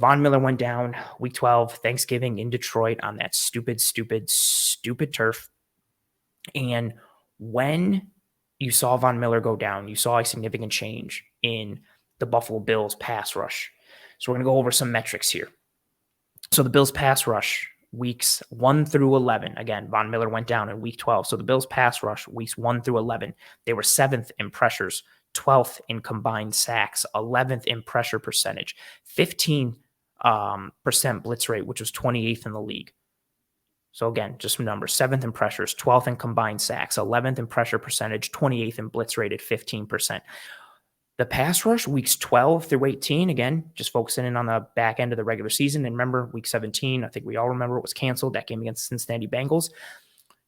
Von Miller went down week 12, Thanksgiving in Detroit on that stupid turf. And when you saw Von Miller go down, you saw a significant change in the Buffalo Bills pass rush. So we're going to go over some metrics here. So the Bills pass rush weeks 1 through 11. Again, Von Miller went down in week 12. So the Bills pass rush weeks 1 through 11. They were 7th in pressures, 12th in combined sacks, 11th in pressure percentage, 15% blitz rate, which was 28th in the league. So again, just some numbers: 7th in pressures, 12th in combined sacks, 11th in pressure percentage, 28th in blitz rate at 15%. The pass rush weeks 12 through 18, again, just focusing in on the back end of the regular season. And remember, week 17, I think we all remember it was canceled, that game against the Cincinnati Bengals.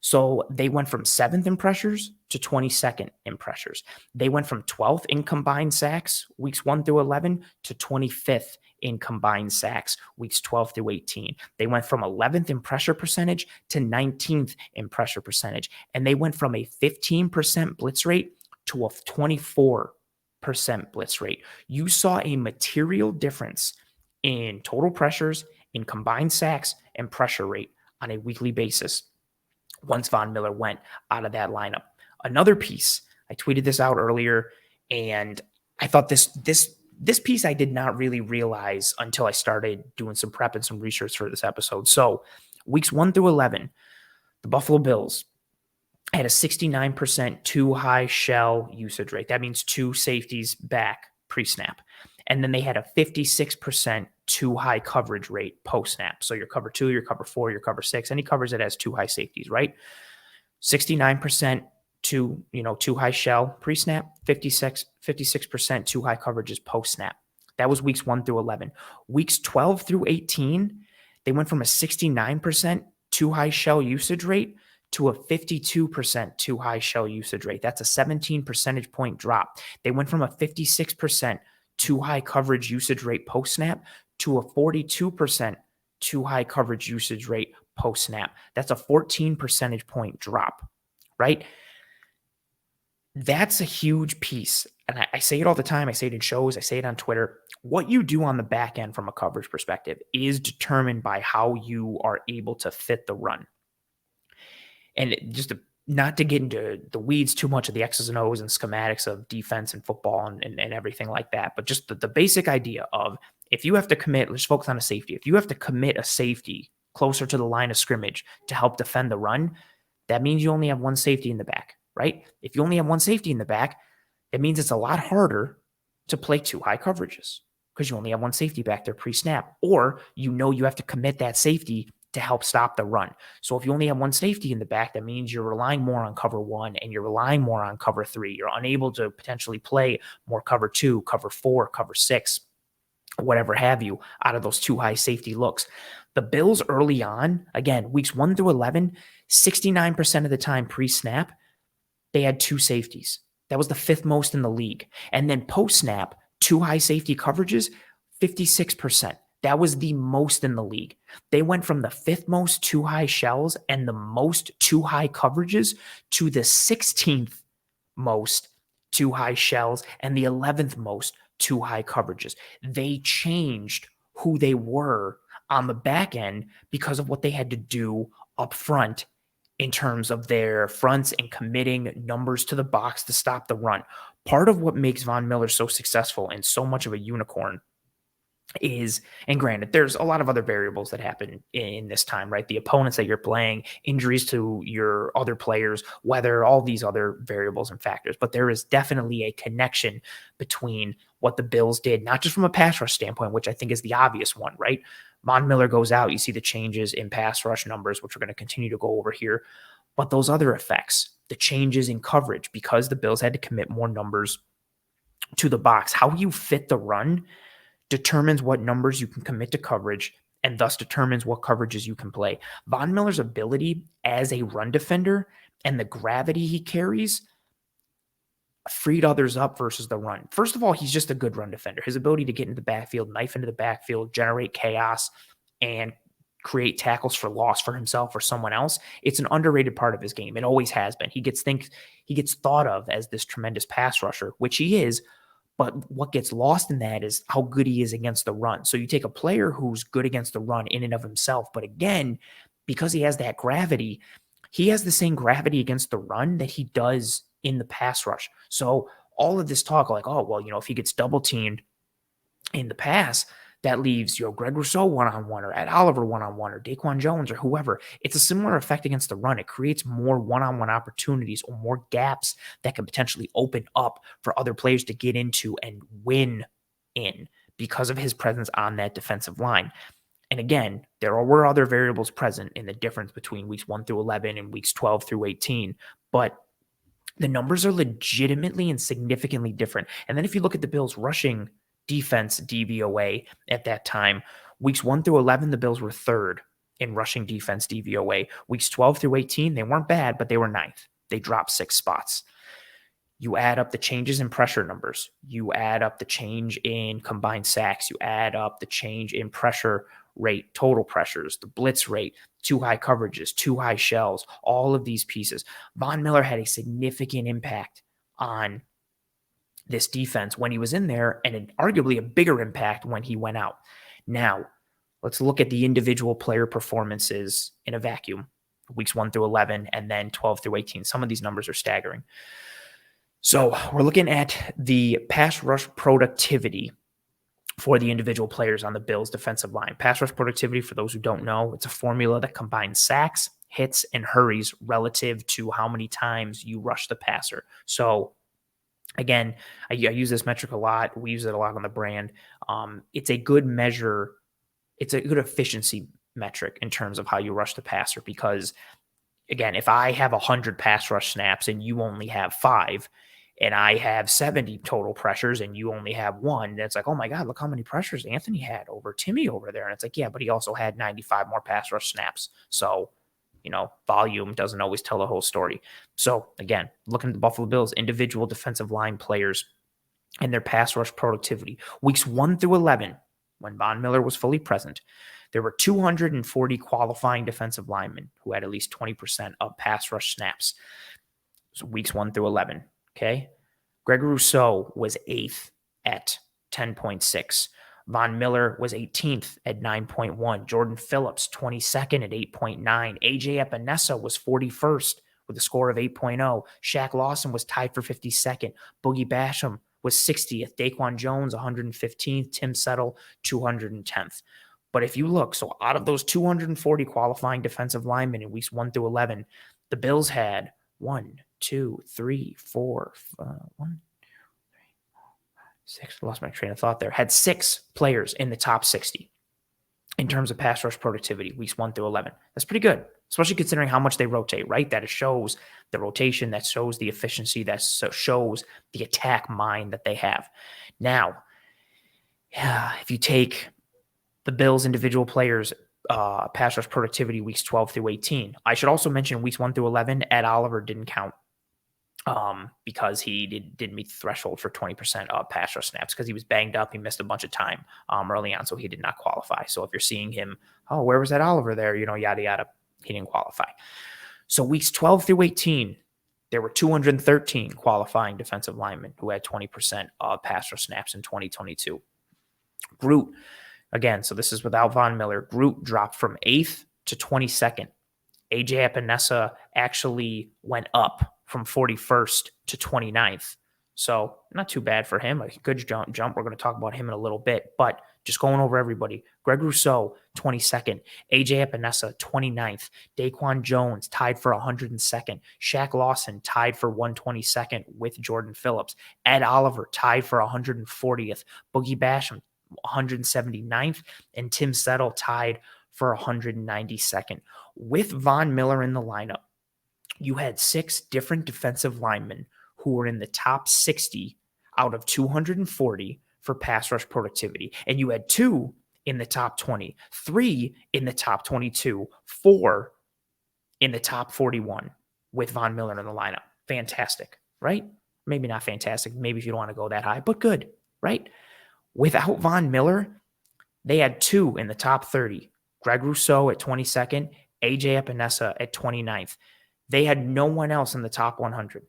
So they went from 7th in pressures to 22nd in pressures. They went from 12th in combined sacks, weeks 1 through 11, to 25th in combined sacks, weeks 12 through 18. They went from 11th in pressure percentage to 19th in pressure percentage. And they went from a 15% blitz rate to a 24% blitz rate. You saw a material difference in total pressures, in combined sacks, and pressure rate on a weekly basis once Von Miller went out of that lineup. Another piece, I tweeted this out earlier, and I thought this piece I did not really realize until I started doing some prep and some research for this episode. So weeks 1 through 11, the Buffalo Bills had a 69% too high shell usage rate. That means 2 safeties back pre-snap. And then they had a 56% too high coverage rate post-snap. So your cover 2, your cover 4, your cover 6, any covers that has 2 high safeties, right? 69% too high shell pre-snap, 56% too high coverages post-snap. That was weeks 1 through 11. Weeks 12 through 18, they went from a 69% too high shell usage rate to a 52% too high shell usage rate. That's a 17 percentage point drop. They went from a 56% too high coverage usage rate post-snap to a 42% too high coverage usage rate post-snap. That's a 14 percentage point drop, right? That's a huge piece. And I say it all the time. I say it in shows. I say it on Twitter. What you do on the back end from a coverage perspective is determined by how you are able to fit the run. And not to get into the weeds too much of the X's and O's and schematics of defense and football and everything like that, but just the basic idea of, if you have to commit, let's focus on a safety. If you have to commit a safety closer to the line of scrimmage to help defend the run, that means you only have 1 safety in the back, right? If you only have 1 safety in the back, it means it's a lot harder to play 2 high coverages because you only have 1 safety back there pre-snap, or you have to commit that safety to help stop the run. So if you only have 1 safety in the back, that means you're relying more on cover 1 and you're relying more on cover 3. You're unable to potentially play more cover 2, cover 4, cover 6, whatever have you, out of those 2 high safety looks. The Bills early on, again, weeks 1 through 11, 69% of the time pre-snap, they had 2 safeties. That was the 5th most in the league. And then post-snap, 2 high safety coverages, 56%. That was the most in the league. They went from the 5th most 2 high shells and the most 2 high coverages to the 16th most 2 high shells and the 11th most 2 high coverages. They changed who they were on the back end because of what they had to do up front in terms of their fronts and committing numbers to the box to stop the run. Part of what makes Von Miller so successful and so much of a unicorn is, and granted, there's a lot of other variables that happen in this time, right? The opponents that you're playing, injuries to your other players, weather, all these other variables and factors. But there is definitely a connection between what the Bills did, not just from a pass rush standpoint, which I think is the obvious one, right? Von Miller goes out, you see the changes in pass rush numbers, which we're going to continue to go over here. But those other effects, the changes in coverage, because the Bills had to commit more numbers to the box, how you fit the run determines what numbers you can commit to coverage and thus determines what coverages you can play. Von Miller's ability as a run defender and the gravity he carries freed others up versus the run. First of all, he's just a good run defender. His ability to get into the backfield, knife into the backfield, generate chaos, and create tackles for loss for himself or someone else, it's an underrated part of his game. It always has been. He gets thought of as this tremendous pass rusher, which he is, But what gets lost in that is how good he is against the run. So you take a player who's good against the run in and of himself, but again, because he has that gravity, he has the same gravity against the run that he does in the pass rush. So all of this talk like, oh, well, if he gets double teamed in the pass, that leaves Greg Rousseau one-on-one or Ed Oliver one-on-one or Daquan Jones or whoever. It's a similar effect against the run. It creates more one-on-one opportunities or more gaps that can potentially open up for other players to get into and win in because of his presence on that defensive line. And again, there were other variables present in the difference between weeks 1 through 11 and weeks 12 through 18, but the numbers are legitimately and significantly different. And then if you look at the Bills' rushing defense DVOA at that time, weeks 1 through 11, the Bills were third in rushing defense DVOA. Weeks 12 through 18, they weren't bad, but they were ninth. They dropped 6 spots. You add up the changes in pressure numbers. You add up the change in combined sacks. You add up the change in pressure rate, total pressures, the blitz rate, too high coverages, too high shells, all of these pieces. Von Miller had a significant impact on this defense when he was in there, and arguably a bigger impact when he went out. Now, let's look at the individual player performances in a vacuum, weeks 1 through 11, and then 12 through 18. Some of these numbers are staggering. So we're looking at the pass rush productivity for the individual players on the Bills defensive line. Pass rush productivity, for those who don't know, it's a formula that combines sacks, hits, and hurries relative to how many times you rush the passer. So again, I use this metric a lot. We use it a lot on the brand. It's a good measure. It's a good efficiency metric in terms of how you rush the passer because, again, if I have 100 pass rush snaps and you only have 5, and I have 70 total pressures and you only have 1, it's like, oh my God, look how many pressures Anthony had over Timmy over there. And it's like, yeah, but he also had 95 more pass rush snaps. So, volume doesn't always tell the whole story. So again, looking at the Buffalo Bills, individual defensive line players and their pass rush productivity. Weeks 1 through 11, when Von Miller was fully present, there were 240 qualifying defensive linemen who had at least 20% of pass rush snaps. So weeks 1 through 11. Okay. Greg Rousseau was 8th at 10.6. Von Miller was 18th at 9.1. Jordan Phillips, 22nd at 8.9. AJ Epinesa was 41st with a score of 8.0. Shaq Lawson was tied for 52nd. Boogie Basham was 60th. Daquan Jones, 115th. Tim Settle, 210th. But if you look, so out of those 240 qualifying defensive linemen in weeks 1 through 11, the Bills had 1, 2, 3, 4, 5, 1, 2, 3, 4, 5, 6. I lost my train of thought there. Had 6 players in the top 60 in terms of pass rush productivity, weeks 1 through 11. That's pretty good, especially considering how much they rotate, right? That it shows the rotation, that shows the efficiency, that shows the attack mind that they have. Now, if you take the Bills' individual players' pass rush productivity weeks 12 through 18, I should also mention weeks 1 through 11, Ed Oliver didn't count because he didn't meet the threshold for 20% of pass rush snaps because he was banged up. He missed a bunch of time early on, so he did not qualify. So if you're seeing him, oh, where was Ed Oliver there? Yada, yada, he didn't qualify. So weeks 12 through 18, there were 213 qualifying defensive linemen who had 20% of pass rush snaps in 2022. Groot, again, so this is without Von Miller. Groot dropped from 8th to 22nd. AJ Epinesa actually went up from 41st to 29th. So not too bad for him. A good jump. We're going to talk about him in a little bit, but just going over everybody. Greg Rousseau, 22nd. AJ Epinesa, 29th. Daquan Jones tied for 102nd. Shaq Lawson tied for 122nd with Jordan Phillips. Ed Oliver tied for 140th. Boogie Basham, 179th. And Tim Settle tied for 192nd. With Von Miller in the lineup, you had 6 different defensive linemen who were in the top 60 out of 240 for pass rush productivity. And you had 2 in the top 20, 3 in the top 22, 4 in the top 41 with Von Miller in the lineup. Fantastic, right? Maybe not fantastic. Maybe if you don't want to go that high, but good, right? Without Von Miller, they had 2 in the top 30. Greg Rousseau at 22nd, AJ Epinesa at 29th. They had no one else in the top 100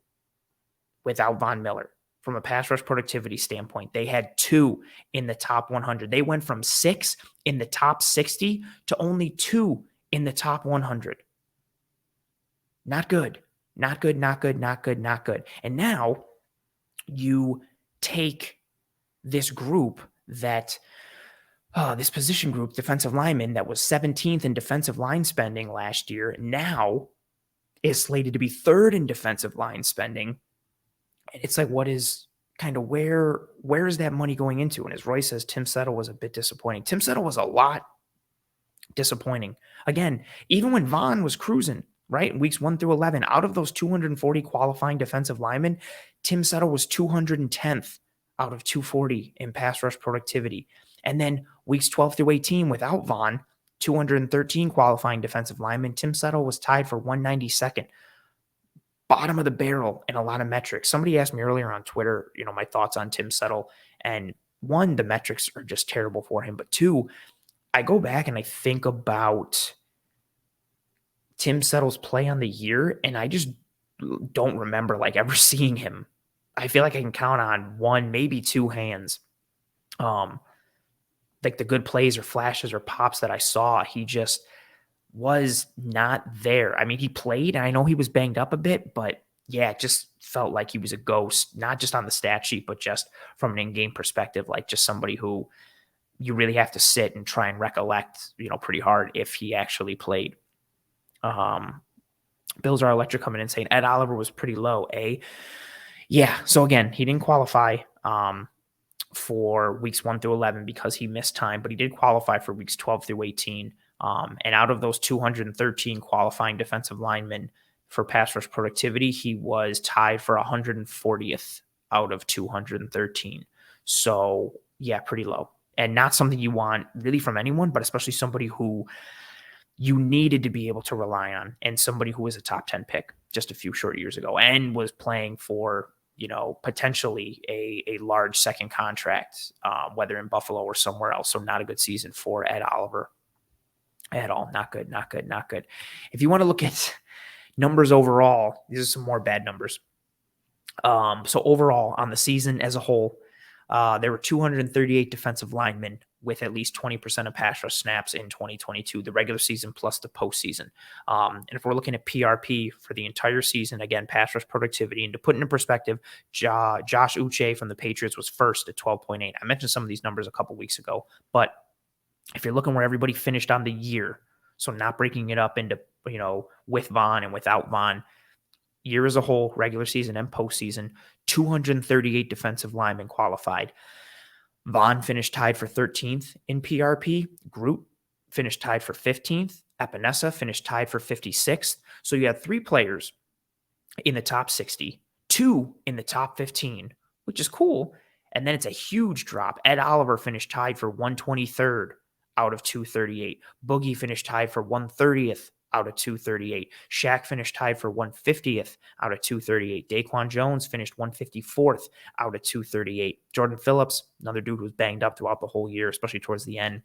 without Von Miller. from a pass rush productivity standpoint. They had 2 in the top 100. They went from 6 in the top 60 to only 2 in the top 100. Not good. Not good, not good, not good, not good. And now you take this group that this position group, defensive lineman, that was 17th in defensive line spending last year, now is slated to be 3rd in defensive line spending. And it's like, what is kind of where is that money going into? And as Roy says, Tim Settle was a bit disappointing. Tim Settle was a lot disappointing. Again, even when Vaughn was cruising, right, in weeks 1 through 11, out of those 240 qualifying defensive linemen, Tim Settle was 210th out of 240 in pass rush productivity. And then weeks 12 through 18, without Vaughn, 213 qualifying defensive linemen, Tim Settle was tied for 192nd. Bottom of the barrel in a lot of metrics. Somebody asked me earlier on Twitter, my thoughts on Tim Settle. And 1, the metrics are just terrible for him. But 2, I go back and I think about Tim Settle's play on the year, and I just don't remember ever seeing him. I feel like I can count on 1, maybe 2 hands. The good plays or flashes or pops that I saw, he just was not there. I mean, he played, and I know he was banged up a bit, but yeah, it just felt like he was a ghost, not just on the stat sheet, but just from an in-game perspective, just somebody who you really have to sit and try and recollect, pretty hard if he actually played. Bills are electric coming in saying Ed Oliver was pretty low, eh? Yeah. So again, he didn't qualify for weeks 1 through 11 because he missed time, but he did qualify for weeks 12 through 18. And out of those 213 qualifying defensive linemen for pass rush productivity, he was tied for 140th out of 213. So yeah, pretty low, and not something you want really from anyone, but especially somebody who you needed to be able to rely on, and somebody who was a top 10 pick just a few short years ago and was playing for, potentially a large second contract, whether in Buffalo or somewhere else. So not a good season for Ed Oliver at all. Not good, not good, not good. If you want to look at numbers overall, these are some more bad numbers. So overall on the season as a whole, there were 238 defensive linemen with at least 20% of pass rush snaps in 2022, the regular season plus the postseason. And if we're looking at PRP for the entire season, again, pass rush productivity, and to put it in perspective, Josh Uche from the Patriots was 1st at 12.8. I mentioned some of these numbers a couple weeks ago, but if you're looking where everybody finished on the year, so not breaking it up into, with Vaughn and without Vaughn, year as a whole, regular season and postseason, 238 defensive linemen qualified. Vaughn finished tied for 13th in PRP. Groot finished tied for 15th. Epinesa finished tied for 56th. So you had 3 players in the top 60, 2 in the top 15, which is cool. And then it's a huge drop. Ed Oliver finished tied for 123rd out of 238. Boogie finished tied for 130th out of 238. Shaq finished tied for 150th out of 238. Daquan Jones finished 154th out of 238. Jordan Phillips, another dude who was banged up throughout the whole year, especially towards the end,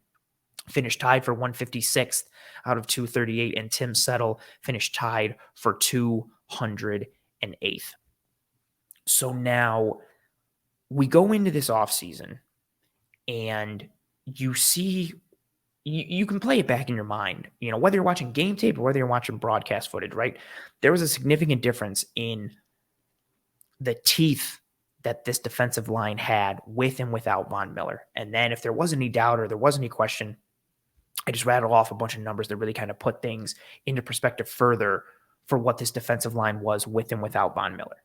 finished tied for 156th out of 238. And Tim Settle finished tied for 208th. So now we go into this offseason and you see, you can play it back in your mind, whether you're watching game tape or whether you're watching broadcast footage, right? There was a significant difference in the teeth that this defensive line had with and without Von Miller. And then if there was any doubt or there was any question, I just rattled off a bunch of numbers that really kind of put things into perspective further for what this defensive line was with and without Von Miller.